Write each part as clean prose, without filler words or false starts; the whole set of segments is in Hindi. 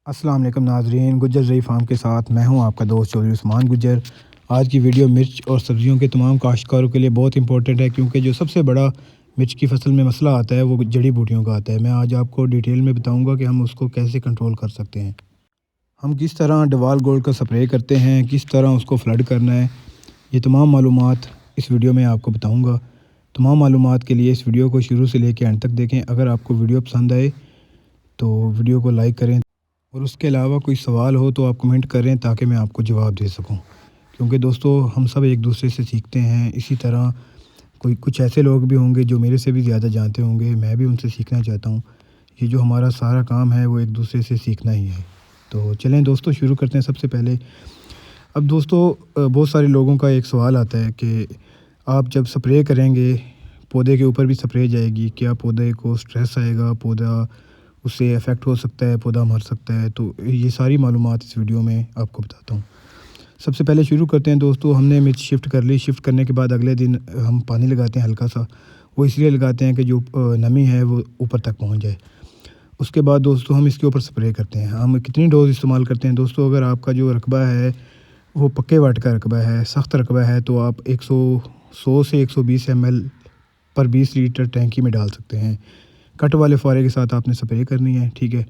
अस्सलाम वालेकुम नाज़रीन, गुज्जर ज़ई फार्म के साथ मैं हूं आपका दोस्त चौधरी उस्मान गुज्जर। आज की वीडियो मिर्च और सब्ज़ियों के तमाम काश्तकारों के लिए बहुत इंपॉर्टेंट है, क्योंकि जो सबसे बड़ा मिर्च की फसल में मसला आता है वो जड़ी बूटियों का आता है। मैं आज आपको डिटेल में बताऊंगा कि हम उसको कैसे कंट्रोल कर सकते हैं। हम किस तरह डवाल गोल्ड का स्प्रे करते हैं, किस तरह उसको फ्लड करना है, ये तमाम मालूमात इस वीडियो में आपको बताऊँगा। तमाम मालूमात के लिए इस वीडियो को शुरू से लेकर एंड तक देखें। अगर आपको वीडियो पसंद आए तो वीडियो को लाइक करें, और उसके अलावा कोई सवाल हो तो आप कमेंट करें ताकि मैं आपको जवाब दे सकूं। क्योंकि दोस्तों हम सब एक दूसरे से सीखते हैं। इसी तरह कुछ ऐसे लोग भी होंगे जो मेरे से भी ज़्यादा जानते होंगे, मैं भी उनसे सीखना चाहता हूं। ये जो हमारा सारा काम है वो एक दूसरे से सीखना ही है। तो चलें दोस्तों, शुरू करते हैं। सबसे पहले अब दोस्तों बहुत सारे लोगों का एक सवाल आता है कि आप जब स्प्रे करेंगे, पौधे के ऊपर भी स्प्रे जाएगी, क्या पौधे को स्ट्रेस आएगा, पौधा उससे अफेक्ट हो सकता है, पौधा मर सकता है? तो ये सारी मालूमात इस वीडियो में आपको बताता हूँ। सबसे पहले शुरू करते हैं दोस्तों। हमने मिर्च शिफ्ट कर ली। शिफ्ट करने के बाद अगले दिन हम पानी लगाते हैं हल्का सा। वो इसलिए लगाते हैं कि जो नमी है वो ऊपर तक पहुँच जाए। उसके बाद दोस्तों हम इसके ऊपर स्प्रे करते हैं। हम कितनी डोज़ इस्तेमाल करते हैं दोस्तों? अगर आपका जो रकबा है वो पक्के वाट का रकबा है, सख्त रकबा है, तो आप 100 से 120 ml पर 20 लीटर टैंकी में डाल सकते हैं। कट वाले फुहारे के साथ आपने स्प्रे करनी है, ठीक है।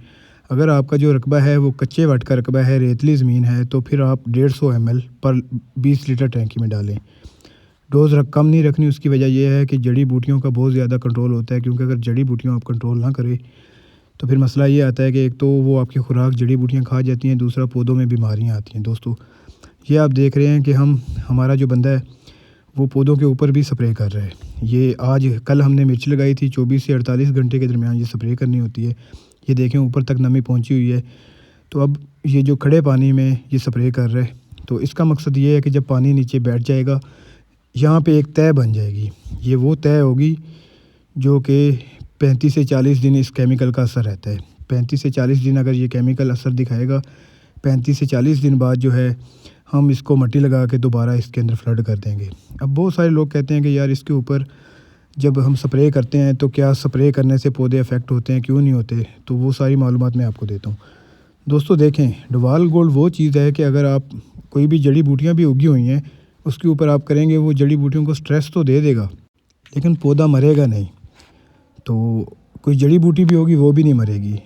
अगर आपका जो रकबा है वो कच्चे वाट का रकबा है, रेतली ज़मीन है, तो फिर आप 150 ml पर 20 लीटर टैंकी में डालें। डोज़ कम नहीं रखनी। उसकी वजह यह है कि जड़ी बूटियों का बहुत ज़्यादा कंट्रोल होता है, क्योंकि अगर जड़ी बूटियों आप कंट्रोल ना करें तो फिर मसला ये आता है कि एक तो वो आपकी खुराक जड़ी बूटियाँ खा जाती हैं, दूसरा पौधों में बीमारियाँ आती हैं। दोस्तों ये आप देख रहे हैं कि हमारा जो बंदा है वो पौधों के ऊपर भी स्प्रे कर रहा है। ये कल हमने मिर्च लगाई थी, 24 से 48 घंटे के दरमियान ये स्प्रे करनी होती है। ये देखें ऊपर तक नमी पहुंची हुई है। तो अब ये जो खड़े पानी में ये स्प्रे कर रहा है, तो इसका मकसद ये है कि जब पानी नीचे बैठ जाएगा, यहाँ पे एक तय बन जाएगी। ये वो तय होगी जो कि 35 से 40 दिन इस केमिकल का असर रहता है। 35 से 40 दिन अगर ये केमिकल असर दिखाएगा, 35 से 40 दिन बाद जो है हम इसको मट्टी लगा के दोबारा इसके अंदर फ्लड कर देंगे। अब बहुत सारे लोग कहते हैं कि यार इसके ऊपर जब हम स्प्रे करते हैं तो क्या स्प्रे करने से पौधे अफेक्ट होते हैं, क्यों नहीं होते? तो वो सारी मालूमात मैं आपको देता हूँ। दोस्तों देखें, डवाल गोल्ड वो चीज़ है कि अगर आप कोई भी जड़ी बूटियाँ भी उगी हुई हैं उसके ऊपर आप करेंगे, वो जड़ी बूटियों को स्ट्रेस तो दे देगा लेकिन पौधा मरेगा नहीं। तो कोई जड़ी बूटी भी होगी वो भी नहीं मरेगी।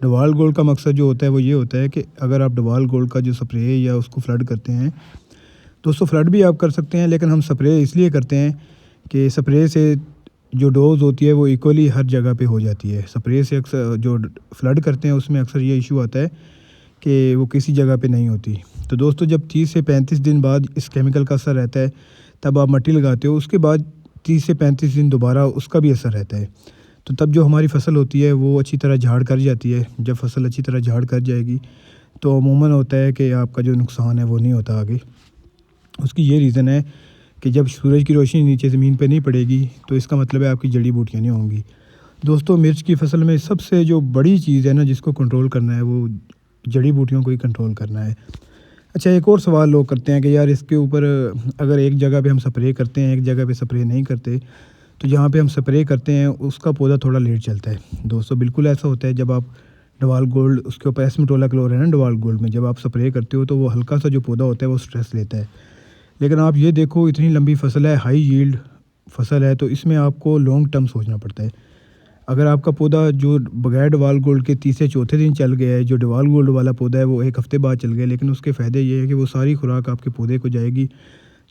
डवाल गोल्ड का मकसद जो होता है वो ये होता है कि अगर आप डवाल गोल्ड का जो स्प्रे या उसको फ्लड करते हैं, दोस्तों फ्लड भी आप कर सकते हैं, लेकिन हम स्प्रे इसलिए करते हैं कि स्प्रे से जो डोज़ होती है वो इक्वली हर जगह पे हो जाती है। स्प्रे से अक्सर जो फ्लड करते हैं उसमें अक्सर ये इशू आता है कि वो किसी जगह पे नहीं होती। तो दोस्तों जब 30 से 35 दिन बाद इस केमिकल का असर रहता है तब आप मट्टी लगाते हो, उसके बाद 30 से 35 दिन दोबारा उसका भी असर रहता है। तो तब जो हमारी फसल होती है वो अच्छी तरह झाड़ कर जाती है। जब फसल अच्छी तरह झाड़ कर जाएगी तो अमूमन होता है कि आपका जो नुकसान है वो नहीं होता आगे। उसकी ये रीज़न है कि जब सूरज की रोशनी नीचे ज़मीन पे नहीं पड़ेगी तो इसका मतलब है आपकी जड़ी बूटियाँ नहीं होंगी। दोस्तों मिर्च की फसल में सबसे जो बड़ी चीज़ है ना जिसको कंट्रोल करना है, वो जड़ी बूटियों को ही कंट्रोल करना है। अच्छा, एक और सवाल लोग करते हैं कि यार इसके ऊपर अगर एक जगह पे हम स्प्रे करते हैं, एक जगह पे स्प्रे नहीं करते, तो जहाँ पे हम स्प्रे करते हैं उसका पौधा थोड़ा लेट चलता है। दोस्तों बिल्कुल ऐसा होता है। जब आप डवाल गोल्ड उसके ऊपर एस्मेटोलाक्लोर है ना डवाल गोल्ड में, जब आप स्प्रे करते हो तो वो हल्का सा जो पौधा होता है वो स्ट्रेस लेता है। लेकिन आप ये देखो, इतनी लंबी फसल है, हाई यील्ड फसल है, तो इसमें आपको लॉन्ग टर्म सोचना पड़ता है। अगर आपका पौधा जो बगैर डवाल गोल्ड के तीसरे चौथे दिन चल गया है, जो डवाल गोल्ड वाला पौधा है वो एक हफ्ते बाद चल गया, लेकिन उसके फ़ायदे ये है कि वो सारी खुराक आपके पौधे को जाएगी,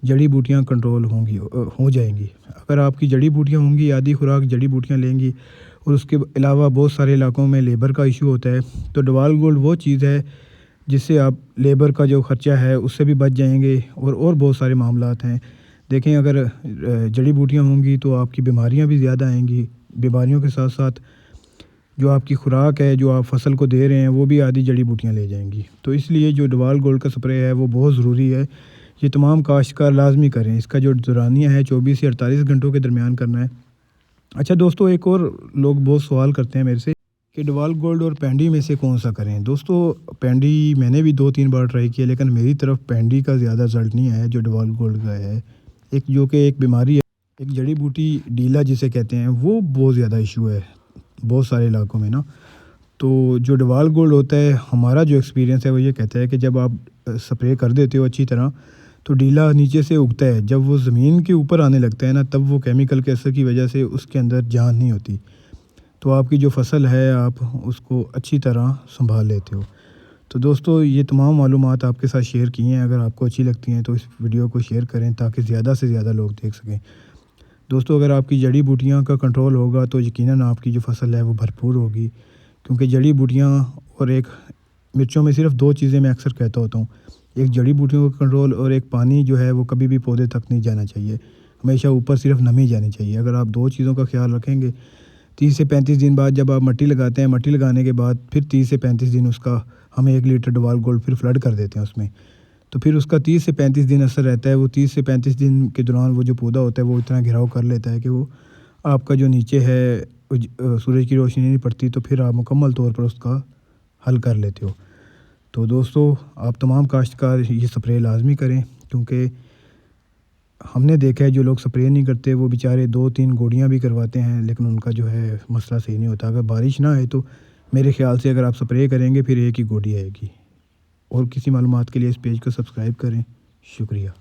जड़ी बूटियाँ कंट्रोल होंगी, हो जाएंगी। अगर आपकी जड़ी बूटियाँ होंगी, आधी खुराक जड़ी बूटियाँ लेंगी, और उसके अलावा बहुत सारे इलाकों में लेबर का इशू होता है, तो डवाल गोल्ड वो चीज़ है जिससे आप लेबर का जो ख़र्चा है उससे भी बच जाएंगे, और बहुत सारे मामलात हैं। देखें, अगर जड़ी बूटियाँ होंगी तो आपकी बीमारियाँ भी ज़्यादा आएंगी। बीमारियों के साथ साथ जो आपकी खुराक है, जो आप फसल को दे रहे हैं, वो भी आधी जड़ी बूटियाँ ले जाएंगी। तो इसलिए जो डवाल गोल्ड का स्प्रे है वो बहुत ज़रूरी है। ये तमाम काश्तकार लाजमी करें। इसका जो दौरानिया है 24 से 48 घंटों के दरमियान करना है। अच्छा दोस्तों, एक और लोग बहुत सवाल करते हैं मेरे से कि डवाल गोल्ड और पैंडी में से कौन सा करें। दोस्तों पैंडी मैंने भी 2-3 बार ट्राई किया, लेकिन मेरी तरफ पैंडी का ज़्यादा रिजल्ट नहीं आया जो डवाल गोल्ड का है। एक जो कि एक बीमारी है, एक जड़ी बूटी डीला जिसे कहते हैं, वो बहुत ज़्यादा इशू है बहुत सारे इलाकों में ना। तो जो डवाल गोल्ड होता है, हमारा जो एक्सपीरियंस है वो ये कहता है कि जब आप स्प्रे कर देते हो अच्छी तरह, तो डीला नीचे से उगता है। जब वो ज़मीन के ऊपर आने लगता है ना, तब वो केमिकल के असर की वजह से उसके अंदर जान नहीं होती। तो आपकी जो फसल है आप उसको अच्छी तरह संभाल लेते हो। तो दोस्तों, ये तमाम मालूमात आपके साथ शेयर की हैं। अगर आपको अच्छी लगती हैं तो इस वीडियो को शेयर करें ताकि ज़्यादा से ज़्यादा लोग देख सकें। दोस्तों, अगर आपकी जड़ी बूटियाँ का कंट्रोल होगा तो यकीनन आपकी जो फसल है वो भरपूर होगी, क्योंकि जड़ी बूटियाँ और एक मिर्चों में सिर्फ 2 चीज़ें मैं अक्सर कहता होता हूँ। एक जड़ी बूटियों का कंट्रोल और एक पानी जो है वो कभी भी पौधे तक नहीं जाना चाहिए। हमेशा ऊपर सिर्फ नमी जानी चाहिए। अगर आप 2 चीज़ों का ख़्याल रखेंगे, 30 से 35 दिन बाद जब आप मिट्टी लगाते हैं, मिट्टी लगाने के बाद फिर 30 से 35 दिन उसका हम 1 लीटर डवाल गोल्ड फिर फ्लड कर देते हैं उसमें। तो फिर उसका 30 से 35 दिन असर रहता है। वो 30 से 35 दिन के दौरान वो जो पौधा होता है वो इतना घेराव कर लेता है कि वो आपका जो नीचे है सूरज की रोशनी नहीं पड़ती, तो फिर आप मुकम्मल तौर पर उसका हल कर लेते हो। तो दोस्तों, आप तमाम काश्तकार ये स्प्रे लाज़मी करें, क्योंकि हमने देखा है जो लोग स्प्रे नहीं करते वो बेचारे 2-3 गोडियाँ भी करवाते हैं, लेकिन उनका जो है मसला सही नहीं होता। अगर बारिश ना आए तो मेरे ख़्याल से अगर आप स्प्रे करेंगे फिर एक ही गोडी आएगी। और किसी मालूमात के लिए इस पेज को सब्सक्राइब करें। शुक्रिया।